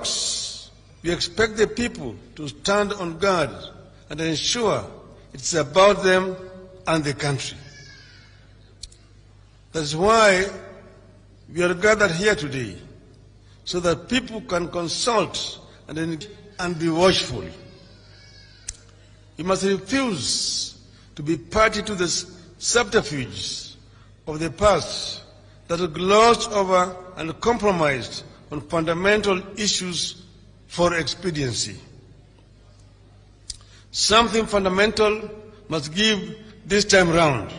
talks, we expect the people to stand on guard and ensure it's about them and the country. That's why we are gathered here today, so that people can consult and be watchful. We must refuse to be party to the subterfuges of the past that are glossed over and compromised on fundamental issues for expediency. Something fundamental must give this time round,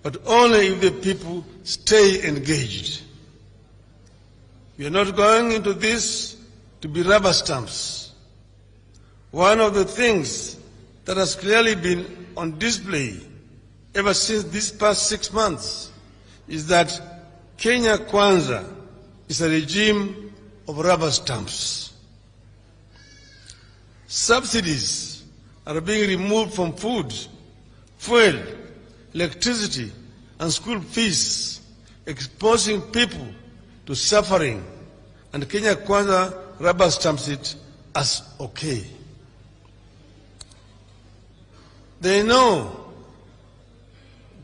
but only if the people stay engaged. We are not going into this to be rubber stamps. One of the things that has clearly been on display ever since these past 6 months is that Kenya Kwanza is a regime of rubber stamps. Subsidies are being removed from food, fuel, electricity, and school fees, exposing people to suffering, and Kenya Kwanza rubber stamps it as okay. They know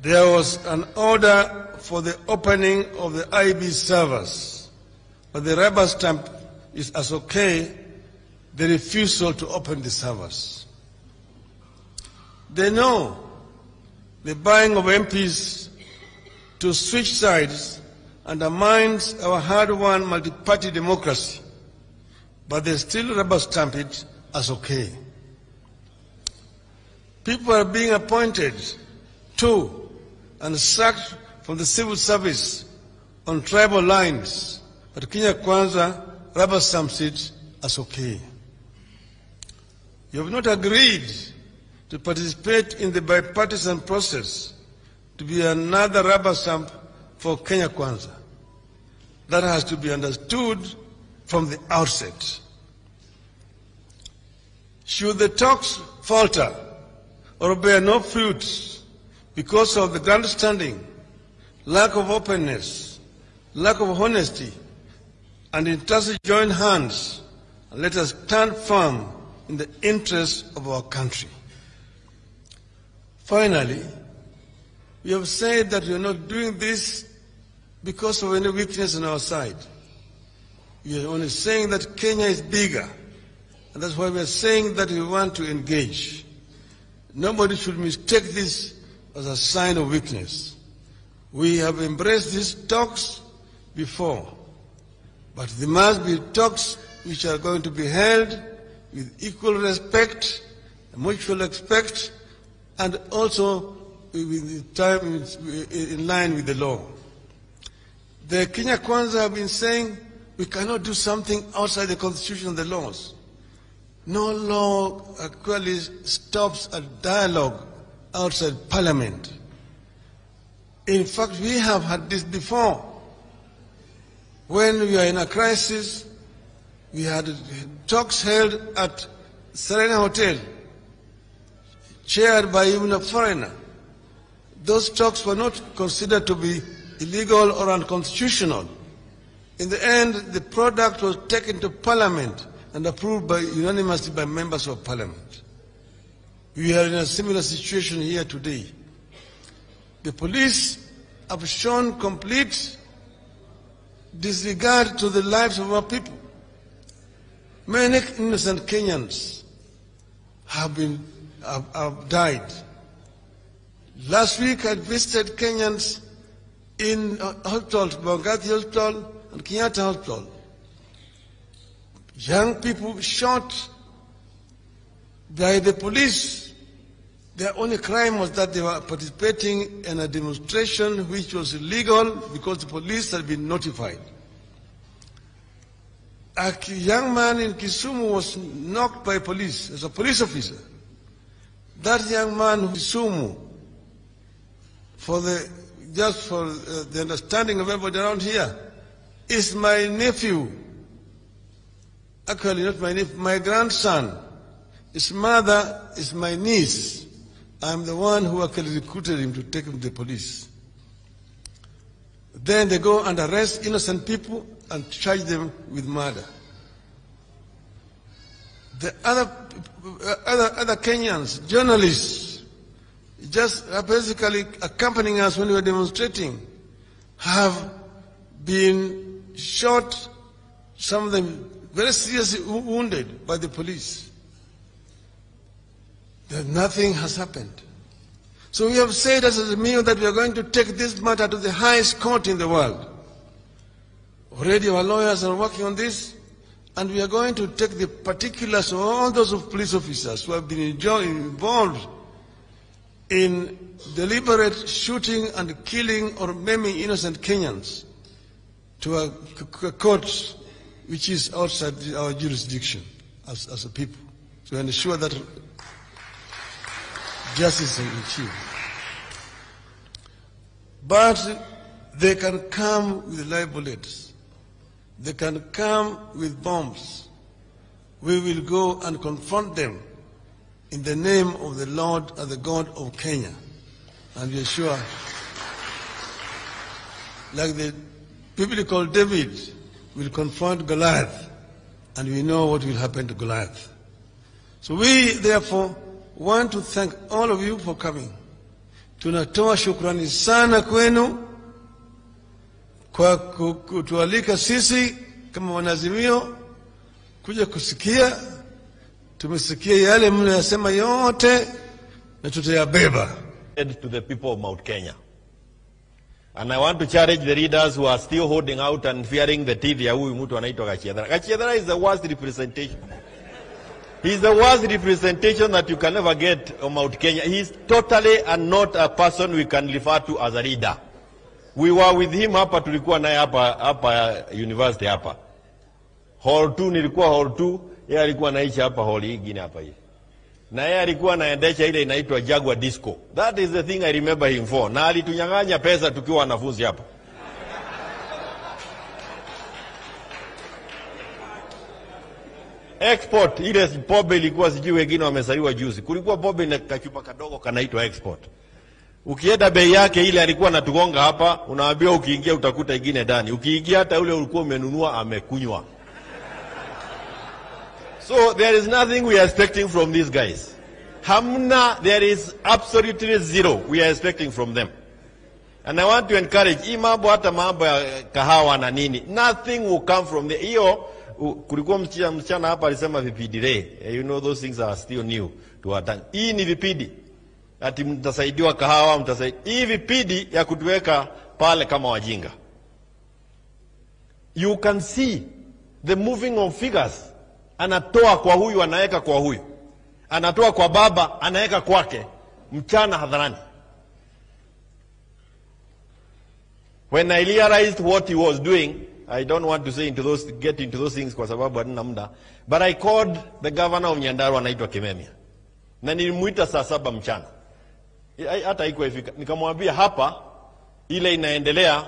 there was an order for the opening of the IB servers, but the rubber stamp is as okay the refusal to open the servers. They know the buying of MPs to switch sides undermines our hard-won multi-party democracy, but they still rubber stamp it as okay. People are being appointed to and sacked from the civil service on tribal lines, but Kenya Kwanza rubber stamps it as okay. You have not agreed to participate in the bipartisan process to be another rubber stamp for Kenya Kwanza. That has to be understood from the outset. Should the talks falter or bear no fruit because of the grandstanding, lack of openness, lack of honesty, and intensely join hands, and let us stand firm in the interests of our country. Finally, we have said that we are not doing this because of any weakness on our side. We are only saying that Kenya is bigger, and that's why we are saying that we want to engage. Nobody should mistake this as a sign of weakness. We have embraced these talks before, but there must be talks which are going to be held with equal respect, mutual respect, and also with time in line with the law. The Kenya Kwanza have been saying we cannot do something outside the constitution and the laws. No law actually stops a dialogue outside parliament. In fact, we have had this before. When we are in a crisis, we had talks held at Serena Hotel, chaired by even a foreigner. Those talks were not considered to be illegal or unconstitutional. In the end, the product was taken to Parliament and approved unanimously by members of Parliament. We are in a similar situation here today. The police have shown complete disregard to the lives of our people. Many innocent Kenyans have died. Last week I visited Kenyans in hospitals, Bangati Hospital and Kenyatta Hospital. Young people shot by the police. Their only crime was that they were participating in a demonstration which was illegal because the police had been notified. A young man in Kisumu was knocked by police as a police officer. That young man in Kisumu, just for the understanding of everybody around here, is my nephew. Actually, not my nephew, my grandson. His mother is my niece. I'm the one who actually recruited him to take him to the police. Then they go and arrest innocent people and charge them with murder. The other Kenyans, journalists, just basically accompanying us when we were demonstrating, have been shot, some of them very seriously wounded by the police. That nothing has happened. So we have said as a meal that we are going to take this matter to the highest court in the world. Already our lawyers are working on this, and we are going to take the particulars of all those police officers who have been involved in deliberate shooting and killing or maiming innocent Kenyans to a court which is outside our jurisdiction as a people, to ensure that justice is achieved. But they can come with live bullets. They can come with bombs. We will go and confront them in the name of the Lord and the God of Kenya. And we are sure, like the biblical David will confront Goliath, and we know what will happen to Goliath. So we, therefore, want to thank all of you for coming. Tunatoa shukrani sana kwenu kwa kutualika sisi kama wanazimio kuja kusikia. Tumesikia yale mnayosema yote na tutayabeba. To the people of Mount Kenya. And I want to challenge the leaders who are still holding out and fearing the teeth ya huyu mtu anaitwa Kachiedhara. Kachiedhara is the worst representation. He is the worst representation that you can ever get of Mount Kenya. He is totally and not a person we can refer to as a leader. We were with him hapa, tulikuwa naye hapa university hapa. Hall 2 nilikuwa hall 2, yeye alikuwa anaishi hapa hall hii nyingine hapa hii. Na yeye alikuwa anaendesha ile inaitwa Jaguar Disco. That is the thing I remember him for. Na alitunyang'anya pesa tukiwa wanafunzi hapa. Export, ile pombe ilikuwa sijui wengine wamesaliwa juzi. Kulikuwa pombe na kachupa kadogo kanaitwa export. Ukienda bei yake ile alikuwa anatugonga hapa, unaambiwa ukiingia utakuta ingine ndani. Ukiingia hata ule ulikuwa umenunua amekunywa. So there is nothing we are expecting from these guys. Hamna, there is absolutely zero we are expecting from them. And I want to encourage, hii mambo hata mambo ya kahawa na nini, nothing will come from the, hiyo, kulikuwa msichana hapa alisema vipidi re, you know those things are still new to our time. Hii ni vipidi, ati mtasaidiwa kahawa, mtasaidiwa, hii vipidi ya kutuweka pale kama wajinga. You can see the moving of figures. Anatoa kwa huyu, anaeka kwa huyu. Anatoa kwa baba, anaeka kwake. Mchana hadharani. When I realized what he was doing, I don't want to say get into those things kwa sababu hadina muda, but I called the governor of Nyandarua anaitwa Kimemia. Na nilimuita saa 7 mchana. Hata haikuwa ifika. Nikamwambia hapa ile inaendelea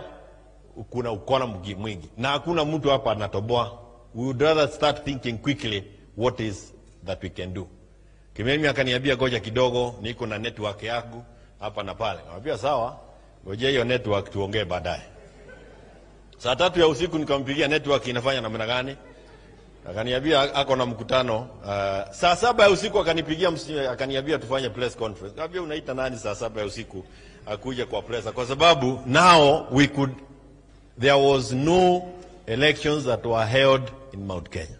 kuna ukora mwingi. Na hakuna mtu hapa anatoboa. We would rather start thinking quickly what is that we can do. Kimemia akaniambia goja kidogo, niko na network yangu hapa na pale. Nikamwambia sawa, ngoja hiyo network tuongee baadaye. Saa 3 ya usiku nikampigia, network inafanya namna gani? Akaniambia ako na mkutano. Saa 7 ya usiku akanipigia, akaniambia tufanye press conference. Nikamwambia unaita nani saa 7 ya usiku akuja kwa press? Kwa sababu now there was no elections that were held in Mount Kenya.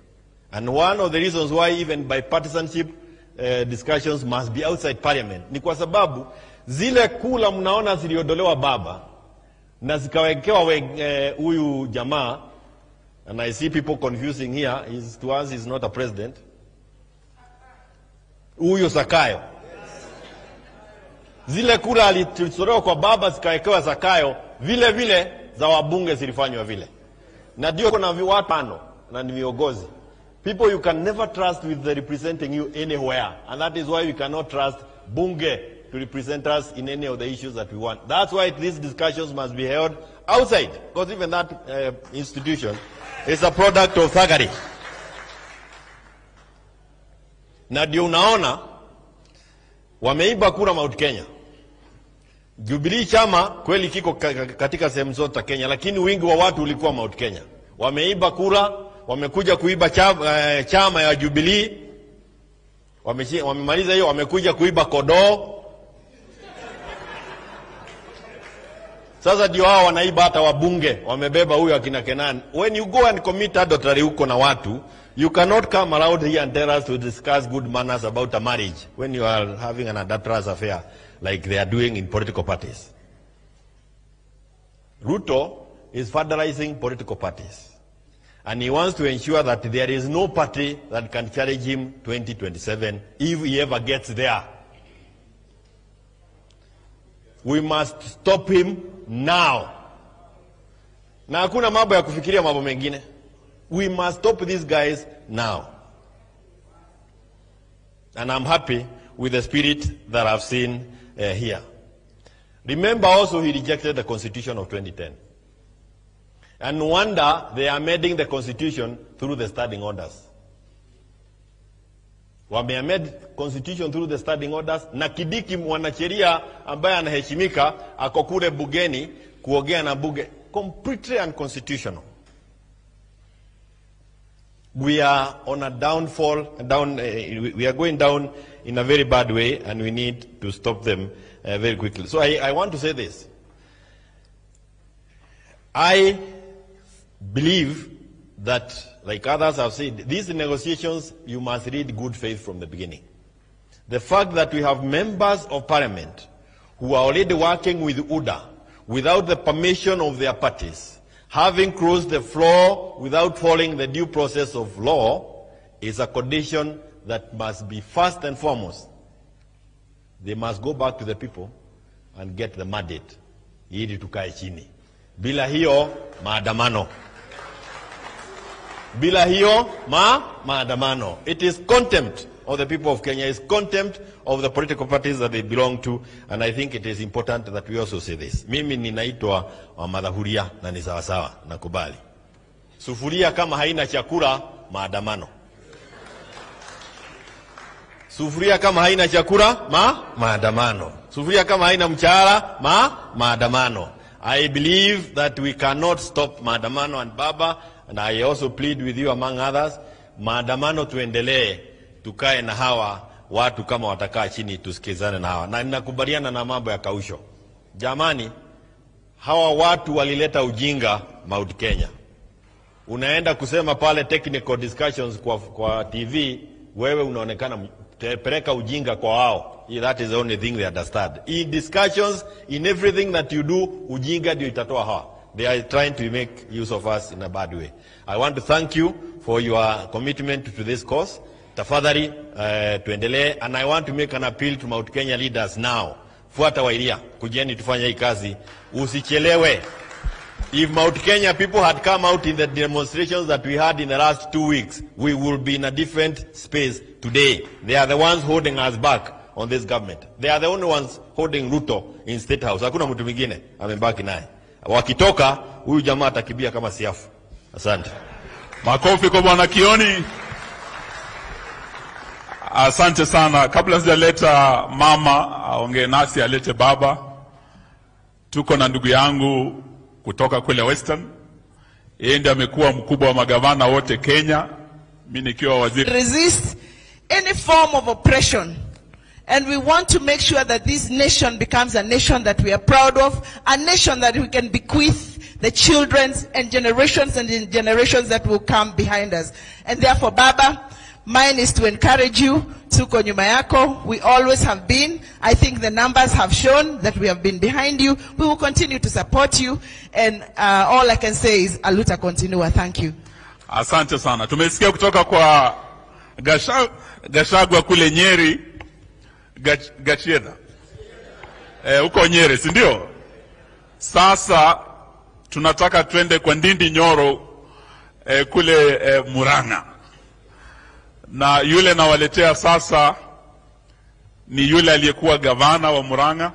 And one of the reasons why even bipartisanship discussions must be outside parliament ni kwa sababu zile kula mnaona ziliondolewa baba na zikawekewa huyu jamaa, and I see people confusing here, to us is not a president, huyu Zakayo. Zile kula alitolewa kwa baba zikawekewa Zakayo, vile vile za wabunge zilifanywa vile. Na ndio kuna watu tano na ni viongozi. People you can never trust with the representing you anywhere, and that is why we cannot trust bunge to represent us in any of the issues that we want. That's why these discussions must be held outside, because even that institution is a product of thuggery. Na ndio unaona wameiba kura Mount Kenya. Jubilee chama kweli kiko katika sehemu zote Kenya, lakini wingi wa watu ulikuwa Mount Kenya. Wameiba kura, wamekuja kuiba chama ya Jubilee Wamemaliza hiyo, wamekuja kuiba kodoo. Sasa ndio hao wanaiba hata wabunge, wamebeba huyo akina Kenan. When you go and commit adultery huko na watu, you cannot come around here and tell us to discuss good manners about a marriage when you are having an adulterous affair like they are doing in political parties. Ruto is federalizing political parties. And he wants to ensure that there is no party that can challenge him 2027 if he ever gets there. We must stop him now. Na hakuna mambo ya kufikiria mambo mengine. We must stop these guys now. And I'm happy with the spirit that I've seen here. Remember also he rejected the Constitution of 2010. And no wonder they are amending the Constitution through the standing orders. Wameamend Constitution through the standing orders, na Kidiki mwanasheria ambaye anaheshimika ako kule bugeni kuongea na bunge. Completely unconstitutional. We are on a we are going down in a very bad way, and we need to stop them very quickly. So I want to say this. I believe that, like others have said, these negotiations, you must read good faith from the beginning. The fact that we have members of parliament who are already working with UDA without the permission of their parties, having crossed the floor without following the due process of law, is a condition that must be first and foremost. They must go back to the people and get the mandate. Ili tukae chini. Bila hiyo, maandamano. Bila hiyo, maandamano. It is contempt of the people of Kenya. It's contempt of the political parties that they belong to. And I think it is important that we also say this. Mimi ninaitwa madhahuria na ni sawasawa, nakubali. Sufuria kama haina chakula, maandamano. Sufuria kama haina chakula, maandamano. Sufuria kama haina mchara, maandamano. I believe that we cannot stop maandamano, and Baba, and I also plead with you among others, maandamano tuendelee, tukae na hawa watu kama watakaa chini tusikizane na hawa. Na ninakubaliana na mambo ya kausho. Jamani, hawa watu walileta ujinga Mount Kenya. Unaenda kusema pale technical discussions kwa TV, wewe unaonekana peleka ujinga kwa wao. That is the only thing they understand. In discussions, in everything that you do, ujinga ndio itatoa hawa. They are trying to make use of us in a bad way. I want to thank you for your commitment to this cause. Tafadhali tuendelee, and I want to make an appeal to Mount Kenya leaders now. Fuata wairia, kujeni tufanye hii kazi, usichelewe. If Mount Kenya people had come out in the demonstrations that we had in the last 2 weeks, we would be in a different space today. They are the ones holding us back on this government. They are the only ones holding Ruto in State House. Hakuna mtu mwingine amebaki naye. Wakitoka, huyu jamaa atakibia kama siafu. Asante. Makofi kwa Bwana Kioni. Asante sana. Kabla sijaleta mama aongee nasi, alete baba. Tuko na ndugu yangu kutoka kule Western. Yeye ndiye amekuwa mkubwa wa magavana wote Kenya. Mimi nikiwa waziri. Resist any form of oppression. And we want to make sure that this nation becomes a nation that we are proud of, a nation that we can bequeath the children and generations that will come behind us. And therefore, Baba, mine is to encourage you, tuko nyuma yako. We always have been. I think the numbers have shown that we have been behind you. We will continue to support you. And all I can say is, aluta continua. Thank you. Asante sana. Tumesikia kutoka kwa Gachagua kule Nyeri. Gachieda. Uko Nyeri, si ndio? Sasa tunataka twende kwa Ndindi Nyoro kule Murang'a. Na yule nawaletea sasa ni yule aliyekuwa gavana wa Murang'a,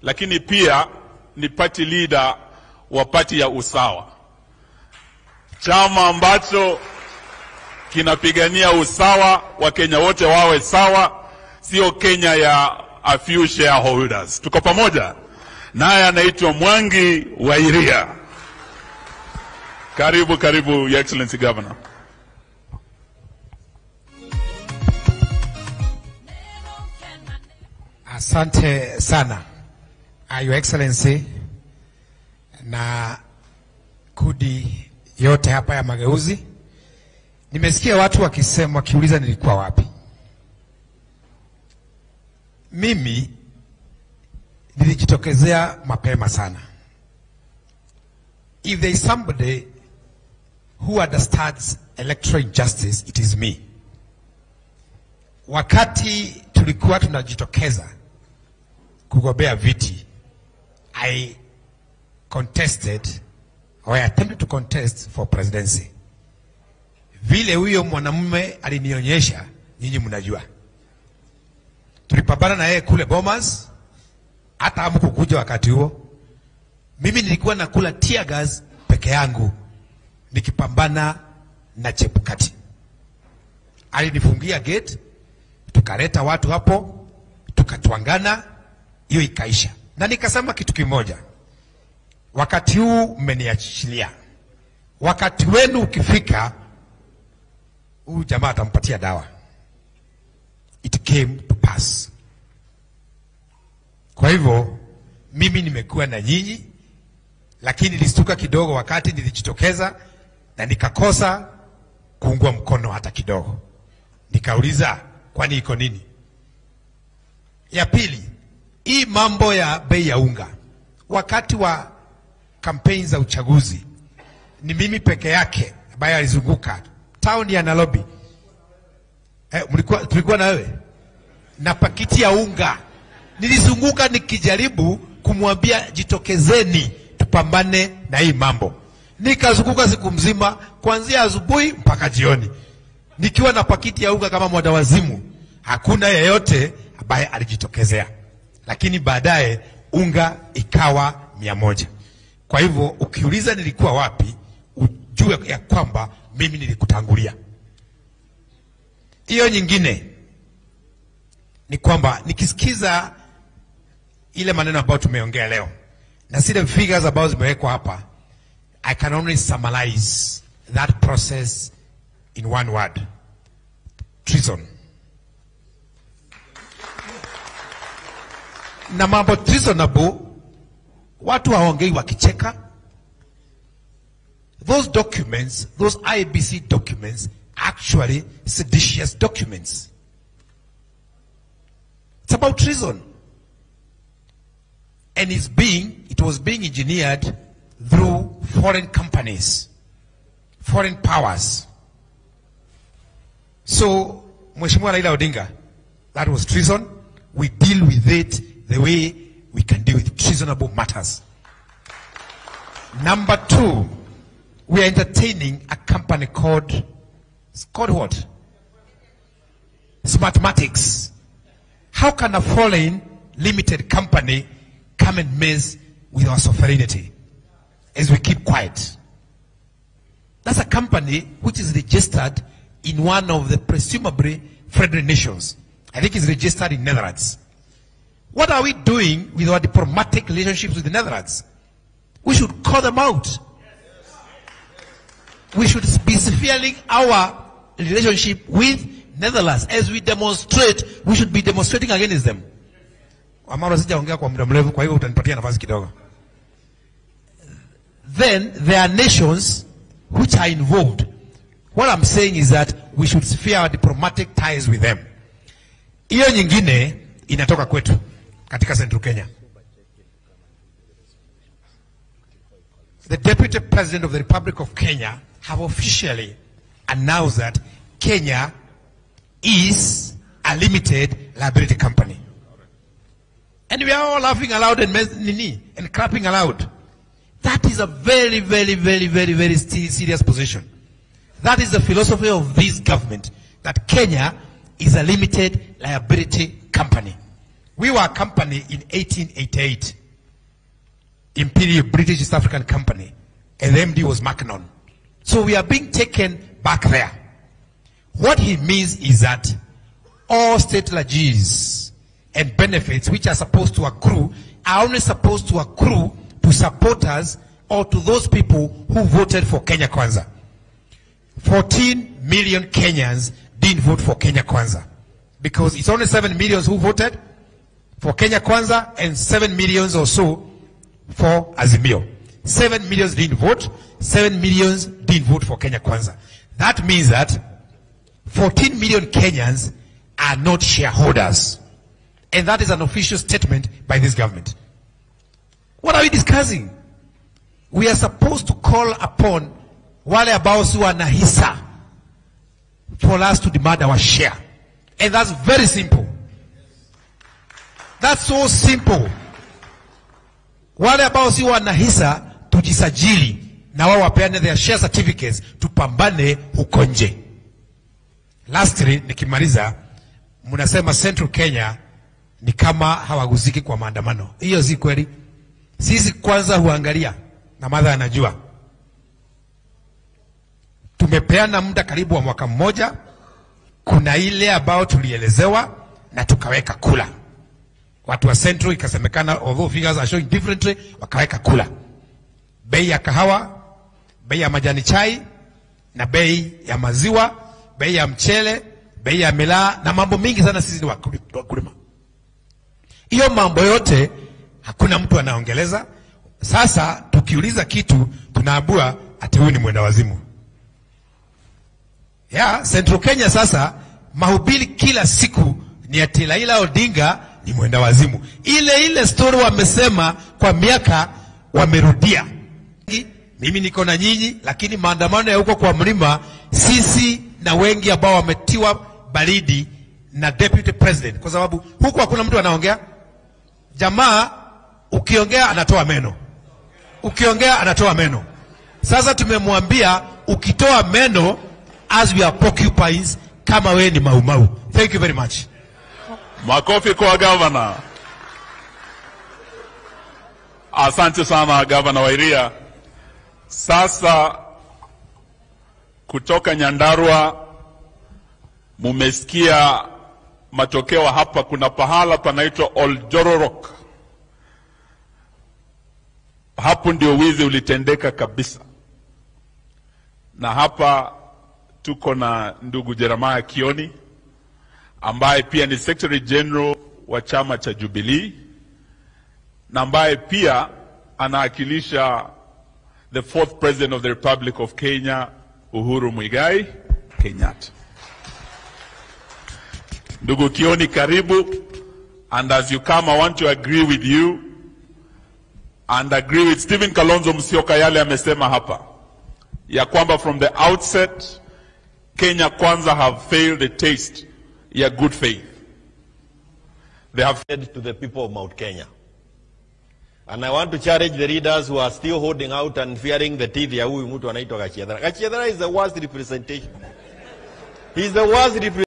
lakini pia ni party leader wa party ya Usawa. Chama ambacho kinapigania usawa, wa Kenya wote wawe sawa, sio Kenya ya a few shareholders. Tuko pamoja? Naye anaitwa Mwangi wa Iria. Karibu, Your Excellency Governor. Asante sana, Your Excellency, na kudi yote hapa ya mageuzi. Nimesikia watu wakisema, wakiuliza nilikuwa wapi. Mimi nilijitokezea mapema sana. If there is somebody who understands electoral injustice, it is me. Wakati tulikuwa tunajitokeza kugombea viti, I contested or I attempted to contest for presidency. Vile huyo mwanamume alinionyesha, nyinyi mnajua. Tulipambana na yeye kule Bomas, hata hamkukuja wakati huo. Mimi nilikuwa nakula tear gas peke yangu nikipambana na Chebukati. Alinifungia gate, tukaleta watu hapo, tukatwangana, hiyo ikaisha. Na nikasema kitu kimoja, wakati huu mmeniachilia, wakati wenu ukifika, huyu jamaa atampatia dawa. It came to pass. Kwa hivyo mimi nimekuwa na nyinyi, lakini nilistuka kidogo wakati nilijitokeza na nikakosa kuungwa mkono hata kidogo. Nikauliza, kwani iko nini? Ya pili, hii mambo ya bei ya unga. Wakati wa kampeni za uchaguzi, ni mimi peke yake ambaye alizunguka town ya Nairobi. Tulikuwa na wewe na pakiti ya unga. Nilizunguka nikijaribu kumwambia jitokezeni tupambane na hii mambo. Nikazunguka siku mzima kuanzia asubuhi mpaka jioni, nikiwa na pakiti ya unga kama mwadawazimu. Hakuna yeyote ambaye alijitokezea, lakini baadaye unga ikawa 100. Kwa hivyo ukiuliza nilikuwa wapi, ujue ya kwamba mimi nilikutangulia. Hiyo nyingine ni kwamba nikisikiza ile maneno ambayo tumeongea leo na zile figures ambazo zimewekwa hapa, I can only summarize that process in one word: treason. Na mambo treasonable, watu hawaongei wakicheka. Those documents, those IBC documents, actually seditious documents. It's about treason. And it was being engineered through foreign companies, foreign powers. So, Mheshimiwa Raila Odinga, that was treason. We deal with it the way we can deal with treasonable matters. Number 2, we are entertaining a company called what? Smartmatics. How can a foreign limited company come and mess with our sovereignty as we keep quiet? That's a company which is registered in one of the presumably friendly nations. I think it's registered in Netherlands. What are we doing with our diplomatic relationships with the Netherlands? We should call them out. We should be severely our relationship with Netherlands. As we demonstrate, we should be demonstrating against them. Then there are nations which are involved. What I'm saying is that we should sever our diplomatic ties with them. Hiyo nyingine inatoka kwetu katika Central Kenya. The Deputy President of the Republic of Kenya have officially announced that Kenya is a limited liability company. And we are all laughing aloud and clapping aloud. That is a very, very, very, very, very serious position. That is the philosophy of this government, that Kenya is a limited liability company. We were a company in 1888, Imperial British East African Company, and the MD was Mackinnon. So we are being taken back there. What he means is that all state legacies and benefits which are supposed to accrue are only supposed to accrue to supporters or to those people who voted for Kenya Kwanza. 14 million Kenyans didn't vote for Kenya Kwanza because it's only 7 million who voted. for Kenya Kwanza and 7 million or so for Azimio. 7 million didn't vote, 7 million didn't vote for Kenya Kwanza. That means that 14 million Kenyans are not shareholders. And that is an official statement by this government. What are we discussing? We are supposed to call upon wale ambao si wana hisa for us to demand our share. And that's very simple. That's so simple. Wale ambao si wana hisa tujisajili na wao wapeane their share certificates, tupambane huko nje. Lastly, nikimaliza, mnasema Central Kenya ni kama hawaguziki kwa maandamano. Hiyo si kweli. Sisi kwanza huangalia, na madha anajua. Tumepeana muda karibu wa mwaka mmoja. Kuna ile ambao tulielezewa na tukaweka kula. Watu wa Central ikasemekana, although figures are showing differently, wakaweka kula. Bei ya kahawa, bei ya majani chai, na bei ya maziwa, bei ya mchele, bei ya milaa, na mambo mingi sana. Sisi ni wakulima. Hiyo mambo yote hakuna mtu anaongeleza. Sasa tukiuliza kitu tunaambua ati huyu ni mwenda wazimu. Central Kenya sasa mahubiri kila siku ni ati Raila Odinga ni mwenda wazimu. Ile story wamesema kwa miaka wamerudia. Mimi niko na nyinyi, lakini maandamano ya huko kwa mlima, sisi na wengi ambao wametiwa baridi na deputy president, kwa sababu huko hakuna mtu anaongea. Jamaa ukiongea anatoa meno. Ukiongea anatoa meno. Sasa tumemwambia ukitoa meno, as we are porcupines, kama we ni maumau. Thank you very much. Makofi kwa governor. Asante sana governor Wairia. Sasa kutoka Nyandarua mumesikia matokeo hapa. Kuna pahala panaitwa Oljororok. Hapo ndio wizi ulitendeka kabisa. Na hapa tuko na ndugu Jeremiah Kioni ambaye pia ni Secretary General wa chama cha Jubilee na ambaye pia anawakilisha the 4th President of the Republic of Kenya, Uhuru Muigai Kenyatta. Ndugu Kioni, karibu. And as you come, I want to agree with you and agree with Stephen Kalonzo Musyoka yale amesema hapa ya kwamba from the outset Kenya Kwanza have failed the taste ya good faith. They have said to the people of Mount Kenya. And I want to challenge the leaders who are still holding out and fearing the teeth ya huyu mtu anaitwa Gachiedhara. Gachiedhara is the worst representation. He is the worst representation.